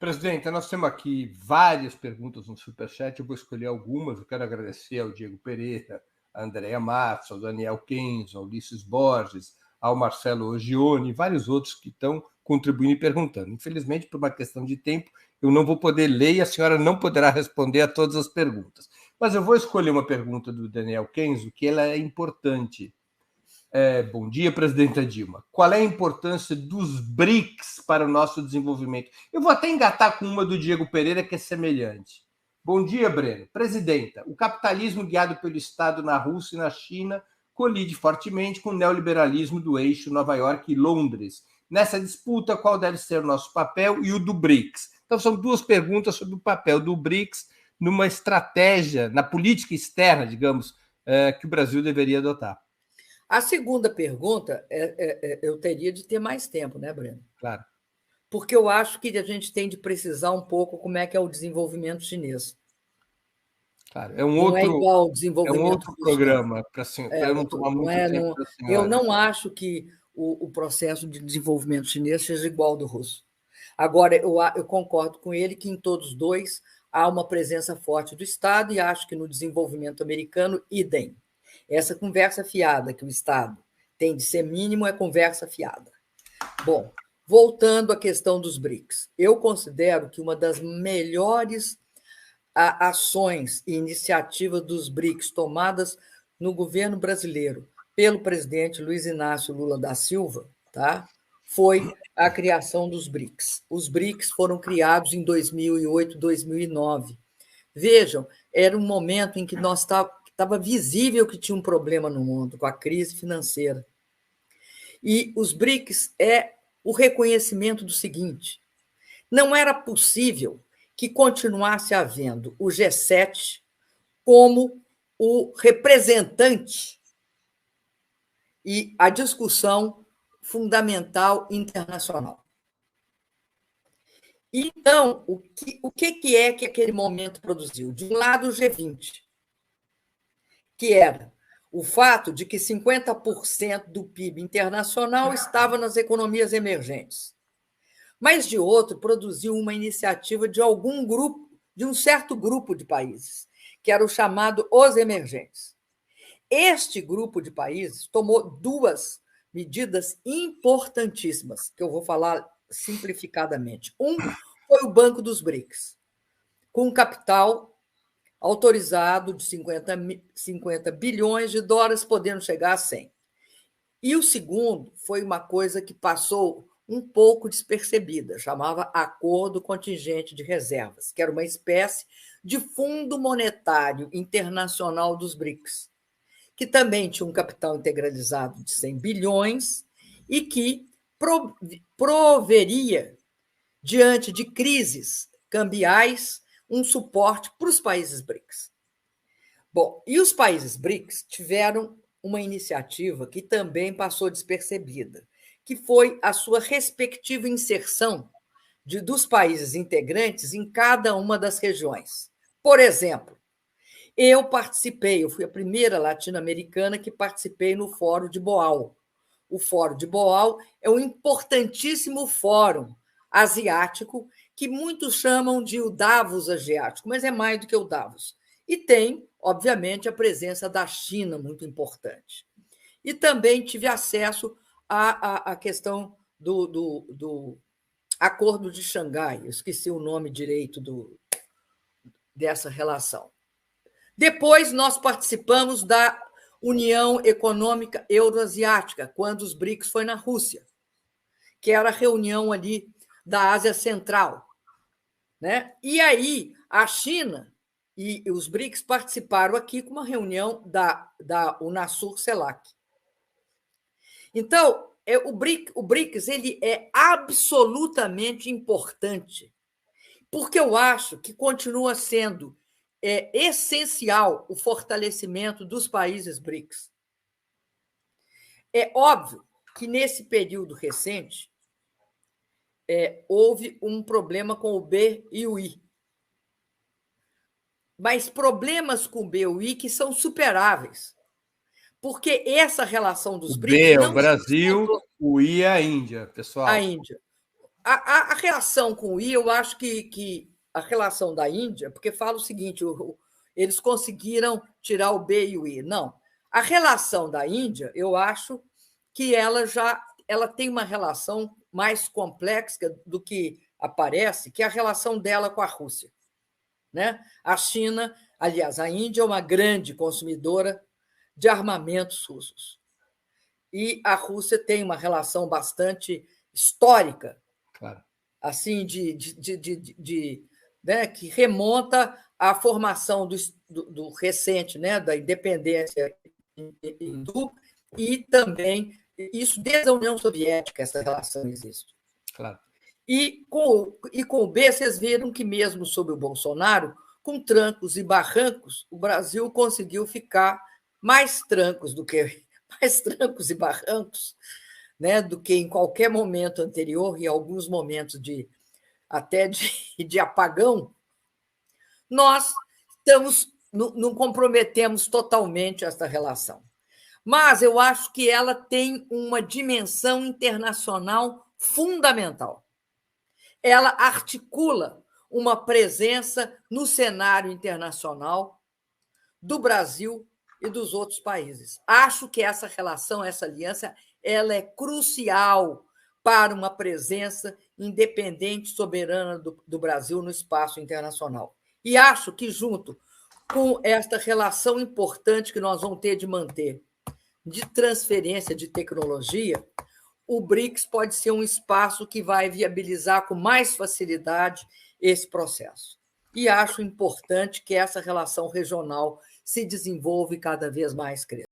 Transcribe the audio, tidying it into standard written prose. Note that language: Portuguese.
Presidente, nós temos aqui várias perguntas no Superchat, eu vou escolher algumas. Eu quero agradecer ao Diego Pereira, a Andréa Matos, ao Daniel Kenzo, ao Ulisses Borges, ao Marcelo Ogione e vários outros que estão contribuindo e perguntando. Infelizmente, por uma questão de tempo, eu não vou poder ler e a senhora não poderá responder a todas as perguntas. Mas eu vou escolher uma pergunta do Daniel Kenzo, que ela é importante. Bom dia, presidenta Dilma. Qual é a importância dos BRICS para o nosso desenvolvimento? Eu vou até engatar com uma do Diego Pereira, que é semelhante. Bom dia, Breno. Presidenta, o capitalismo guiado pelo Estado na Rússia e na China colide fortemente com o neoliberalismo do eixo Nova York e Londres. Nessa disputa, qual deve ser o nosso papel e o do BRICS? Então, são duas perguntas sobre o papel do BRICS numa estratégia, na política externa, digamos, que o Brasil deveria adotar. A segunda pergunta, eu teria de ter mais tempo, né, Breno? Claro. Porque eu acho que a gente tem de precisar um pouco como é que é o desenvolvimento chinês. Claro, não é igual ao desenvolvimento é um outro programa, para eu não tomar muito tempo da senhora. Eu não acho que o processo de desenvolvimento chinês seja igual ao do russo. Agora, eu concordo com ele que em todos os dois há uma presença forte do Estado e acho que no desenvolvimento americano, idem. Essa conversa fiada que o Estado tem de ser mínimo é conversa fiada. Bom, voltando à questão dos BRICS, eu considero que uma das melhores ações e iniciativas dos BRICS tomadas no governo brasileiro pelo presidente Luiz Inácio Lula da Silva, tá? Foi a criação dos BRICS. Os BRICS foram criados em 2008, 2009. Vejam, era um momento em que estava visível que tinha um problema no mundo com a crise financeira. E os BRICS é o reconhecimento do seguinte: não era possível que continuasse havendo o G7 como o representante e a discussão fundamental internacional. Então, o que é que aquele momento produziu? De um lado, o G20, que era o fato de que 50% do PIB internacional estava nas economias emergentes. Mas, de outro, produziu uma iniciativa de algum grupo, de um certo grupo de países, que era o chamado Os Emergentes. Este grupo de países tomou duas medidas importantíssimas, que eu vou falar simplificadamente. Um foi o Banco dos BRICS, com capital autorizado de 50 bilhões de dólares, podendo chegar a 100. E o segundo foi uma coisa que passou um pouco despercebida, chamava Acordo Contingente de Reservas, que era uma espécie de Fundo Monetário Internacional dos BRICS, que também tinha um capital integralizado de 100 bilhões e que proveria, diante de crises cambiais, um suporte para os países BRICS. Bom, e os países BRICS tiveram uma iniciativa que também passou despercebida, que foi a sua respectiva inserção dos países integrantes em cada uma das regiões. Por exemplo, eu fui a primeira latino-americana que participei no Fórum de Boao. O Fórum de Boao é um importantíssimo fórum asiático que muitos chamam de o Davos asiático, mas é mais do que o Davos. E tem, obviamente, a presença da China muito importante. E também tive acesso à questão do Acordo de Xangai, eu esqueci o nome direito dessa relação. Depois, nós participamos da União Econômica Euroasiática, quando os BRICS foi na Rússia, que era a reunião ali da Ásia Central, né? E aí, a China e os BRICS participaram aqui com uma reunião da Unasur-CELAC. Então, o BRICS ele é absolutamente importante, porque eu acho que continua sendo essencial o fortalecimento dos países BRICS. É óbvio que, nesse período recente, houve um problema com o B e o I. Mas problemas com o B e o I que são superáveis. Porque essa relação dos BRICS... O B é o Brasil, o I é a Índia, pessoal. A Índia. a relação com o I, eu acho que a relação da Índia, porque fala o seguinte, eles conseguiram tirar o B e o I. Não. A relação da Índia, eu acho que ela tem uma relação mais complexa do que aparece, que é a relação dela com a Rússia. Né? A China, aliás, a Índia é uma grande consumidora de armamentos russos. E a Rússia tem uma relação bastante histórica, Claro. assim, né, que remonta à formação do recente, né, da independência hindu, e também isso desde a União Soviética, essa relação existe. Claro. E com o B, vocês viram que, mesmo sob o Bolsonaro, com trancos e barrancos, o Brasil conseguiu ficar mais trancos e barrancos, né, do que em qualquer momento anterior, e alguns momentos até de apagão. Nós não comprometemos totalmente essa relação. Mas eu acho que ela tem uma dimensão internacional fundamental. Ela articula uma presença no cenário internacional do Brasil e dos outros países. Acho que essa relação, essa aliança, ela é crucial para uma presença independente, soberana do Brasil no espaço internacional. E acho que, junto com esta relação importante que nós vamos ter de manter de transferência de tecnologia, o BRICS pode ser um espaço que vai viabilizar com mais facilidade esse processo. E acho importante que essa relação regional se desenvolva e cada vez mais cresça.